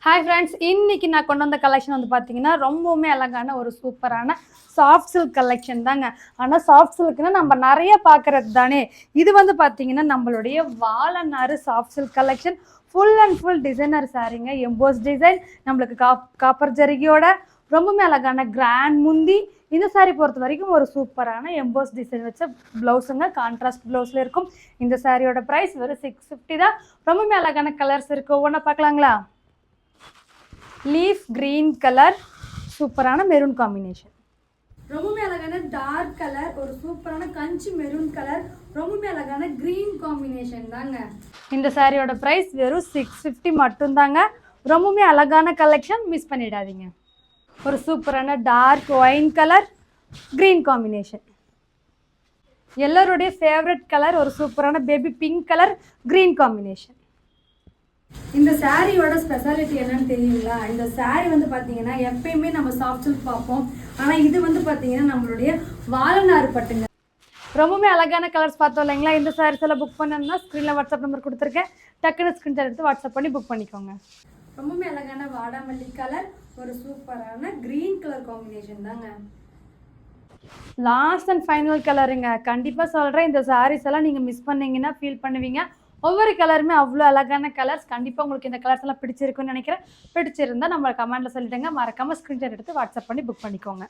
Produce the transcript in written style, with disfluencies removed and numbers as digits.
Hi friends, இன்னைக்கு நான் கொண்டு வந்த கலெக்ஷன் வந்து பார்த்தீங்கன்னா ரொம்பவுமே அழகான ஒரு சூப்பரான சாஃப்ட் சில்க் கலெக்ஷன் தாங்க. ஆனால் சாஃப்ட் சில்க்னா நம்ம நிறைய பார்க்கறது தானே. இது வந்து பார்த்தீங்கன்னா நம்மளுடைய வாழநாறு soft silk collection. Full and full designer சாரீங்க. எம்போஸ் டிசைன் நம்மளுக்கு காப்பர் ஜரிகையோட ரொம்பவுமே அழகான கிராண்ட் முந்தி. இந்த சாரீ பொறுத்த வரைக்கும் ஒரு சூப்பரான எம்போஸ் டிசைன் வச்ச ப்ளவுஸுங்க. கான்ட்ராஸ்ட் ப்ளவுஸில் இருக்கும். இந்த சாரியோட ப்ரைஸ் வெறும் 650 தான். ரொம்பவுமே அழகான கலர்ஸ் இருக்குது. ஒவ்வொன்றா பார்க்கலாங்களா? லீஃப் கிரீன் கலர், சூப்பரான மெரூன் காம்பினேஷன். ரொம்பவே அழகான டார்க் கலர், ஒரு சூப்பரான கஞ்சி மெரூன் கலர், ரொம்பவே அழகான கிரீன் காம்பினேஷன் தாங்க. இந்த சாரியோட ப்ரைஸ் வெறும் 650 மட்டும்தாங்க. ரொம்பவே அழகான கலெக்ஷன், மிஸ் பண்ணிடாதீங்க. ஒரு சூப்பரான dark wine colour, green combination. எல்லாருடைய ஃபேவரட் கலர், ஒரு சூப்பரான baby pink colour, green combination. இந்த சாரியோட ஸ்பெஷாலிட்டி என்னன்னு தெரியுங்களா? இந்த சாரி வந்து பார்த்தீங்கன்னா எப்பயுமே நம்ம சாஃப்ட் சில்க் பார்ப்போம், ஆனால் இது வந்து பார்த்தீங்கன்னா நம்மளுடைய வாழநாறு பட்டுங்க. ரொம்பவே அழகான கலர்ஸ் பார்த்தோம் இல்லைங்களா? இந்த சாரீஸ் எல்லாம் புக் பண்ணணும்னா ஸ்க்ரீனில் வாட்ஸ்அப் நம்பர் கொடுத்துருக்கேன். டக்குன்னு ஸ்க்ரீன்ஷாட் எடுத்து வாட்ஸ்அப் பண்ணி புக் பண்ணிக்கோங்க. ரொம்பவே அழகான வாடாமல்லி கலர், ஒரு சூப்பரான க்ரீன் கலர் காம்பினேஷன் தாங்க. லாஸ்ட் அண்ட் ஃபைனல் கலருங்க. கண்டிப்பாக சொல்கிறேன், இந்த சாரீஸ் எல்லாம் நீங்கள் மிஸ் பண்ணீங்கன்னா ஃபீல் பண்ணுவீங்க. ஒவ்வொரு கலருமே அவ்வளோ அழகான கலர்ஸ். கண்டிப்பாக உங்களுக்கு இந்த கலர்ஸ் எல்லாம் பிடிச்சிருக்குன்னு நினைக்கிறேன். பிடிச்சிருந்தா நம்ம கமெண்ட்டில் சொல்லிவிடுங்க. மறக்காமல் ஸ்க்ரீன்ஷாட் எடுத்து வாட்ஸ்அப் பண்ணி புக் பண்ணிக்கோங்க.